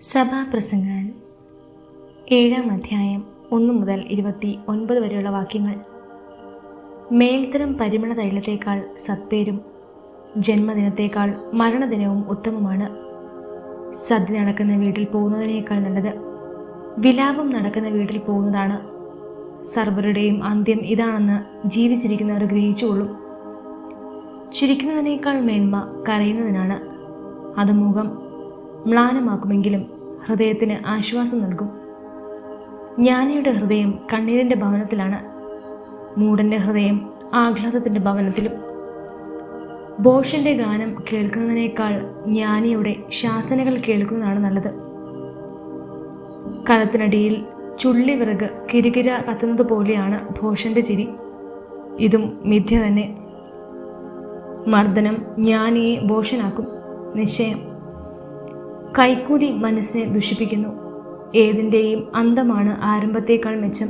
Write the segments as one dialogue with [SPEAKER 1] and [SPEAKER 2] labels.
[SPEAKER 1] സഭാപ്രസംഗൻ 7-ാം അധ്യായം 1 മുതൽ 29 വരെയുള്ള വാക്യങ്ങൾ. മേൽത്തരം പരിമള തൈലത്തേക്കാൾ സത്പേരും ജന്മദിനത്തേക്കാൾ മരണദിനവും ഉത്തമമാണ്. സദ്യ നടക്കുന്ന വീട്ടിൽ പോകുന്നതിനേക്കാൾ നല്ലത് വിലാപം നടക്കുന്ന വീട്ടിൽ പോകുന്നതാണ്. സർവരുടെയും അന്ത്യം ഇതാണെന്ന് ജീവിച്ചിരിക്കുന്നവർ ഗ്രഹിച്ചുകൊള്ളും. ചിരിക്കുന്നതിനേക്കാൾ മേന്മ കരയുന്നതിനാണ്. അത് മുഖം മ്ലാനമാക്കുമെങ്കിലും ഹൃദയത്തിന് ആശ്വാസം നൽകും. ജ്ഞാനിയുടെ ഹൃദയം കണ്ണീരിൻ്റെ ഭവനത്തിലാണ്, മൂഢൻ്റെ ഹൃദയം ആഹ്ലാദത്തിൻ്റെ ഭവനത്തിലും. ഭോഷൻ്റെ ഗാനം കേൾക്കുന്നതിനേക്കാൾ ജ്ഞാനിയുടെ ശാസനകൾ കേൾക്കുന്നതാണ് നല്ലത്. കലത്തിനടിയിൽ ചുള്ളിവിറക് കിരികിര കത്തുന്നത് പോലെയാണ് ഭോഷൻ്റെ ചിരി. ഇതും മിഥ്യ തന്നെ. മർദ്ദനം ജ്ഞാനിയെ ഭോഷനാക്കും, നിശ്ചയം. കൈക്കൂലി മനസ്സിനെ ദുഷിപ്പിക്കുന്നു. ഏതിൻ്റെയും അന്തമാണ് ആരംഭത്തേക്കാൾ മെച്ചം.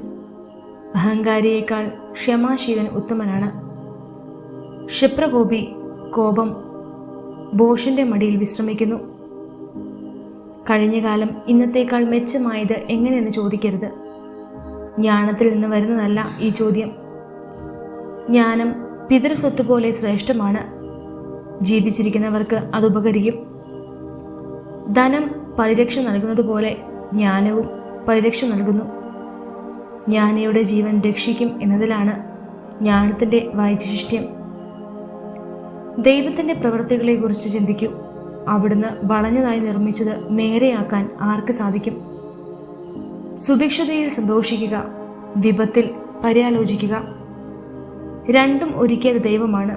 [SPEAKER 1] അഹങ്കാരിയേക്കാൾ ക്ഷമാശീലൻ ഉത്തമനാണ്. ക്ഷിപ്രകോപി കോപം ഭോഷൻ്റെ മടിയിൽ വിശ്രമിക്കുന്നു. കഴിഞ്ഞ കാലം ഇന്നത്തേക്കാൾ മെച്ചമായത് എങ്ങനെയെന്ന് ചോദിക്കരുത്. ജ്ഞാനത്തിൽ നിന്ന് വരുന്നതല്ല ഈ ചോദ്യം. ജ്ഞാനം പിതൃസ്വത്ത് പോലെ ശ്രേഷ്ഠമാണ്. ജീവിച്ചിരിക്കുന്നവർക്ക് അതുപകരിക്കും. ധനം പരിരക്ഷ നൽകുന്നതുപോലെ ജ്ഞാനവും പരിരക്ഷ നൽകുന്നു. ജ്ഞാനിയുടെ ജീവൻ രക്ഷിക്കും എന്നതിലാണ് ജ്ഞാനത്തിൻ്റെ വൈശിഷ്ട്യം. ദൈവത്തിൻ്റെ പ്രവൃത്തികളെക്കുറിച്ച് ചിന്തിക്കൂ. അവിടുന്ന് വളഞ്ഞതായി നിർമ്മിച്ചത് നേരെയാക്കാൻ ആർക്ക് സാധിക്കും? സുഭിക്ഷതയിൽ സന്തോഷിക്കുക, വിപത്തിൽ പര്യാലോചിക്കുക. രണ്ടും ഒരുക്കിയത് ദൈവമാണ്.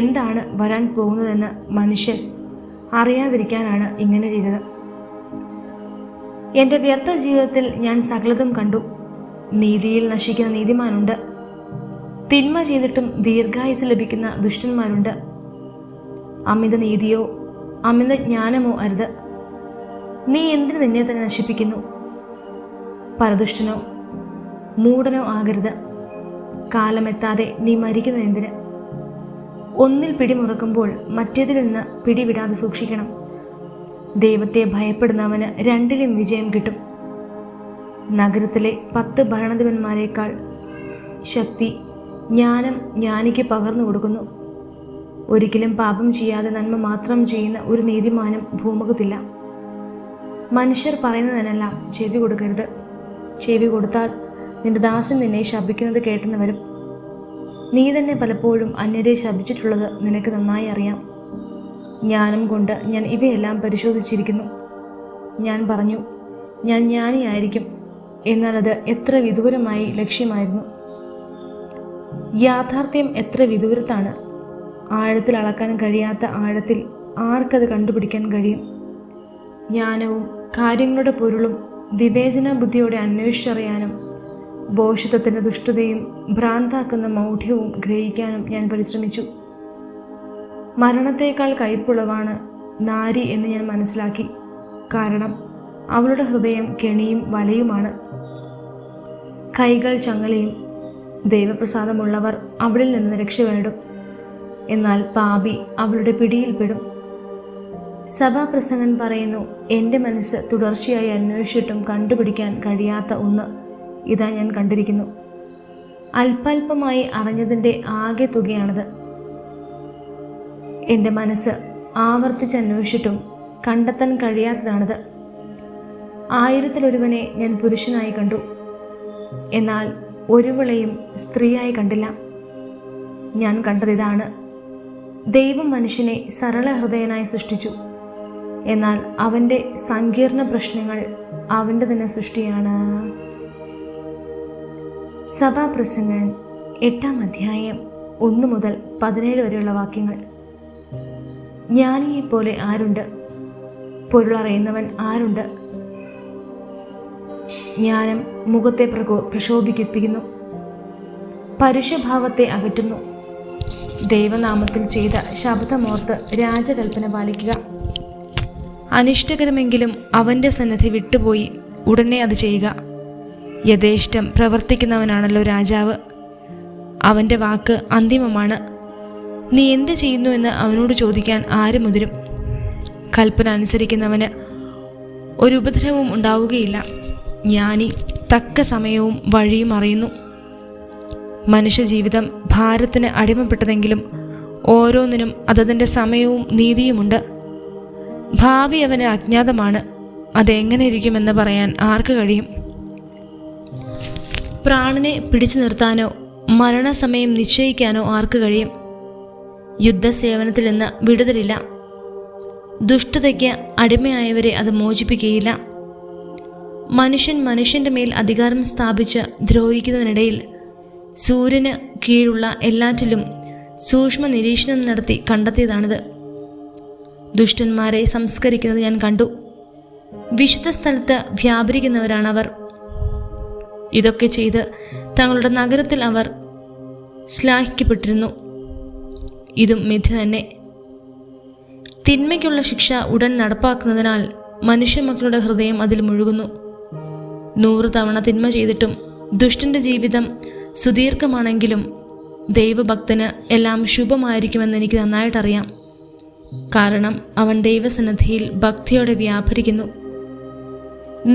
[SPEAKER 1] എന്താണ് വരാൻ പോകുന്നതെന്ന് മനുഷ്യൻ അറിയാതിരിക്കാനാണ് ഇങ്ങനെ ചെയ്തത്. എൻ്റെ വ്യർത്ഥ ജീവിതത്തിൽ ഞാൻ സകലതും കണ്ടു. നീതിയിൽ നശിക്കുന്ന നീതിമാനുണ്ട്. തിന്മ ചെയ്തിട്ടും ദീർഘായുസ് ലഭിക്കുന്ന ദുഷ്ടന്മാരുണ്ട്. അമിത നീതിയോ അമിത ജ്ഞാനമോ അരുത്. നീ എന്തിനു നിന്നെ തന്നെ നശിപ്പിക്കുന്നു? പരദുഷ്ടനോ മൂഢനോ ആകരുത്. കാലമെത്താതെ നീ മരിക്കുന്നത് എന്തിന്? ഒന്നിൽ പിടിമുറക്കുമ്പോൾ മറ്റേതിൽ നിന്ന് പിടിവിടാതെ സൂക്ഷിക്കണം. ദൈവത്തെ ഭയപ്പെടുന്നവന് രണ്ടിലും വിജയം കിട്ടും. നഗരത്തിലെ 10 ഭരണാധിപന്മാരെക്കാൾ ശക്തി ജ്ഞാനം ജ്ഞാനിക്ക് പകർന്നു കൊടുക്കുന്നു. ഒരിക്കലും പാപം ചെയ്യാതെ നന്മ മാത്രം ചെയ്യുന്ന ഒരു നീതിമാനും ഭൂമുഖത്തില്ല. മനുഷ്യർ പറയുന്നതിനെല്ലാം ചെവി കൊടുക്കരുത്. ചെവി കൊടുത്താൽ നിന്റെ ദാസൻ നിന്നെ ശപിക്കുന്നത് കേട്ടെന്ന് വരും. നീ തന്നെ പലപ്പോഴും അന്യരെ ശപിച്ചിട്ടുള്ളത് നിനക്ക് നന്നായി അറിയാം. ജ്ഞാനം കൊണ്ട് ഞാൻ ഇവയെല്ലാം പരിശോധിച്ചിരിക്കുന്നു. ഞാൻ പറഞ്ഞു, ഞാൻ ജ്ഞാനിയായിരിക്കും. എന്നാൽ അത് എത്ര വിദൂരമായി ലക്ഷ്യമായിരുന്നു. യാഥാർത്ഥ്യം എത്ര വിദൂരത്താണ്. ആഴത്തിൽ അളക്കാൻ കഴിയാത്ത ആഴത്തിൽ ആർക്കത് കണ്ടുപിടിക്കാൻ കഴിയും? ജ്ഞാനവും കാര്യങ്ങളുടെ പൊരുളും വിവേചന ബുദ്ധിയോടെ അന്വേഷിച്ചറിയാനും ഭോഷത്വത്തിൻ്റെ ദുഷ്ടതയും ഭ്രാന്താക്കുന്ന മൗഢ്യവും ഗ്രഹിക്കാനും ഞാൻ പരിശ്രമിച്ചു. മരണത്തേക്കാൾ കയ്പുള്ളവാണ് നാരി എന്ന് ഞാൻ മനസ്സിലാക്കി. കാരണം അവളുടെ ഹൃദയം കെണിയും വലയുമാണ്, കൈകൾ ചങ്ങലയും. ദൈവപ്രസാദമുള്ളവർ അവളിൽ നിന്ന് രക്ഷപ്പെടും, എന്നാൽ പാപി അവളുടെ പിടിയിൽപ്പെടും. സഭാപ്രസംഗൻ പറയുന്നു, എൻ്റെ മനസ്സ് തുടർച്ചയായി അന്വേഷിച്ചിട്ടും കണ്ടുപിടിക്കാൻ കഴിയാത്ത ഒന്ന് ഇതാ ഞാൻ കണ്ടിരിക്കുന്നു. അല്പാൽപമായി അറിഞ്ഞതിൻ്റെ ആകെ തുകയാണത്. എൻ്റെ മനസ്സ് ആവർത്തിച്ചന്വേഷിച്ചിട്ടും കണ്ടെത്താൻ കഴിയാത്തതാണത്. 1000-ൽ ഞാൻ പുരുഷനായി കണ്ടു, എന്നാൽ ഒരുവളെയും സ്ത്രീയായി കണ്ടില്ല. ഞാൻ കണ്ടതിതാണ്, ദൈവം മനുഷ്യനെ സരള ഹൃദയനായി സൃഷ്ടിച്ചു. എന്നാൽ അവൻ്റെ സങ്കീർണ പ്രശ്നങ്ങൾ അവൻ്റെ തന്നെ സൃഷ്ടിയാണ്. സഭാപ്രസംഗൻ 8-ാം അധ്യായം 1 മുതൽ 17 വരെയുള്ള വാക്യങ്ങൾ. ജ്ഞാനിയെപ്പോലെ ആരുണ്ട്? പൊരുളറിയുന്നവൻ ആരുണ്ട്? ജ്ഞാനം മുഖത്തെ പ്രശോഭിപ്പിക്കുന്നു, പരുഷഭാവത്തെ അകറ്റുന്നു. ദൈവനാമത്തിൽ ചെയ്ത ശബ്ദമോർത്ത് രാജകൽപ്പന പാലിക്കുക. അനിഷ്ടകരമെങ്കിലും അവൻ്റെ സന്നിധി വിട്ടുപോയി ഉടനെ അത് ചെയ്യുക. യഥേഷ്ടം പ്രവർത്തിക്കുന്നവനാണല്ലോ രാജാവ്. അവൻ്റെ വാക്ക് അന്തിമമാണ്. നീ എന്ത് ചെയ്യുന്നുവെന്ന് അവനോട് ചോദിക്കാൻ ആര് മുതിരും? കൽപ്പന അനുസരിക്കുന്നവന് ഒരു ഉപദ്രവവും ഉണ്ടാവുകയില്ല. ജ്ഞാനി തക്ക സമയവും വഴിയും അറിയുന്നു. മനുഷ്യജീവിതം ഭാരത്തിന് അടിമപ്പെട്ടതെങ്കിലും ഓരോന്നിനും അതതിൻ്റെ സമയവും നീതിയുമുണ്ട്. ഭാവി അവന് അജ്ഞാതമാണ്. അതെങ്ങനെ ഇരിക്കുമെന്ന് പറയാൻ ആർക്ക് കഴിയും? പ്രാണനെ പിടിച്ചു നിർത്താനോ മരണസമയം നിശ്ചയിക്കാനോ ആർക്ക് കഴിയും? യുദ്ധസേവനത്തിൽ നിന്ന് വിടുതലില്ല. ദുഷ്ടതയ്ക്ക് അടിമയായവരെ അത് മോചിപ്പിക്കുകയില്ല. മനുഷ്യൻ മനുഷ്യൻ്റെ മേൽ അധികാരം സ്ഥാപിച്ച് ദ്രോഹിക്കുന്നതിനിടയിൽ സൂര്യന് കീഴുള്ള എല്ലാറ്റിലും സൂക്ഷ്മ നിരീക്ഷണം നടത്തി കണ്ടെത്തിയതാണിത്. ദുഷ്ടന്മാരെ സംസ്കരിക്കുന്നത് ഞാൻ കണ്ടു. വിശുദ്ധ സ്ഥലത്ത് വ്യാപരിക്കുന്നവരാണവർ. ഇതൊക്കെ ചെയ്ത് തങ്ങളുടെ നഗരത്തിൽ അവർ ശ്ലാഘിക്കപ്പെട്ടിരുന്നു. ഇതും മിഥ്യ തന്നെ. തിന്മയ്ക്കുള്ള ശിക്ഷ ഉടൻ നടപ്പാക്കുന്നതിനാൽ മനുഷ്യമക്കളുടെ ഹൃദയം അതിൽ മുഴുകുന്നു. 100 തവണ തിന്മ ചെയ്തിട്ടും ദുഷ്ടന്റെ ജീവിതം സുദീർഘമാണെങ്കിലും ദൈവഭക്തന് എല്ലാം ശുഭമായിരിക്കുമെന്ന് എനിക്ക് നന്നായിട്ടറിയാം. കാരണം അവൻ ദൈവസന്നിധിയിൽ ഭക്തിയോടെ വ്യാപരിക്കുന്നു.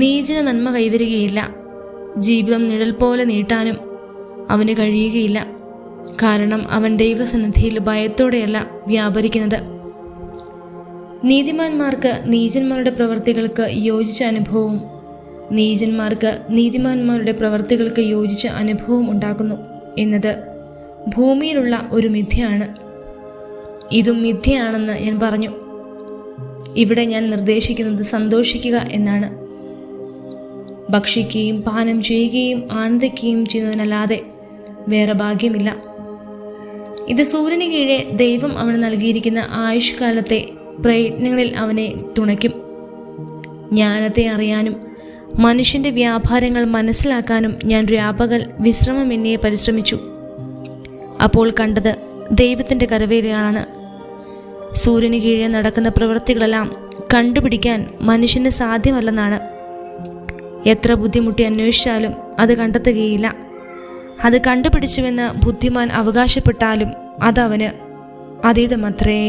[SPEAKER 1] നീചന് നന്മ കൈവരികയില്ല. ജീവിതം നിഴൽ പോലെ നീട്ടാനും അവന് കഴിയുകയില്ല. കാരണം അവൻ ദൈവസന്നിധിയിൽ ഭയത്തോടെയല്ല വ്യാപരിക്കുന്നത്. നീതിമാന്മാർക്ക് നീചന്മാരുടെ പ്രവൃത്തികൾക്ക് യോജിച്ച അനുഭവവും നീചന്മാർക്ക് നീതിമാന്മാരുടെ പ്രവൃത്തികൾക്ക് യോജിച്ച അനുഭവം ഉണ്ടാക്കുന്നു എന്നത് ഭൂമിയിലുള്ള ഒരു മിഥ്യയാണ്. ഇതും മിഥ്യയാണെന്ന് ഞാൻ പറഞ്ഞു. ഇവിടെ ഞാൻ നിർദ്ദേശിക്കുന്നത് സന്തോഷിക്കുക എന്നാണ്. ഭക്ഷിക്കുകയും പാനം ചെയ്യുകയും ആനന്ദിക്കുകയും ചെയ്യുന്നതിനല്ലാതെ വേറെ ഭാഗ്യമില്ല. ഇത് സൂര്യന് കീഴെ ദൈവം അവന് നൽകിയിരിക്കുന്ന ആയുഷ്കാലത്തെ പ്രയത്നങ്ങളിൽ അവനെ തുണയ്ക്കും. ജ്ഞാനത്തെ അറിയാനും മനുഷ്യൻ്റെ വ്യാപാരങ്ങൾ മനസ്സിലാക്കാനും ഞാൻ രാപകൽ വിശ്രമമെന്നേ പരിശ്രമിച്ചു. അപ്പോൾ കണ്ടത് ദൈവത്തിൻ്റെ കരവേലയാണ്. സൂര്യന് കീഴെ നടക്കുന്ന പ്രവൃത്തികളെല്ലാം കണ്ടുപിടിക്കാൻ മനുഷ്യന് സാധ്യമല്ലെന്നാണ്. എത്ര ബുദ്ധിമുട്ടി അന്വേഷിച്ചാലും അത് കണ്ടെത്തുകയില്ല. അത് കണ്ടുപിടിച്ചുവെന്ന് ബുദ്ധിമാൻ അവകാശപ്പെട്ടാലും അതവന് അതീതമത്രേ.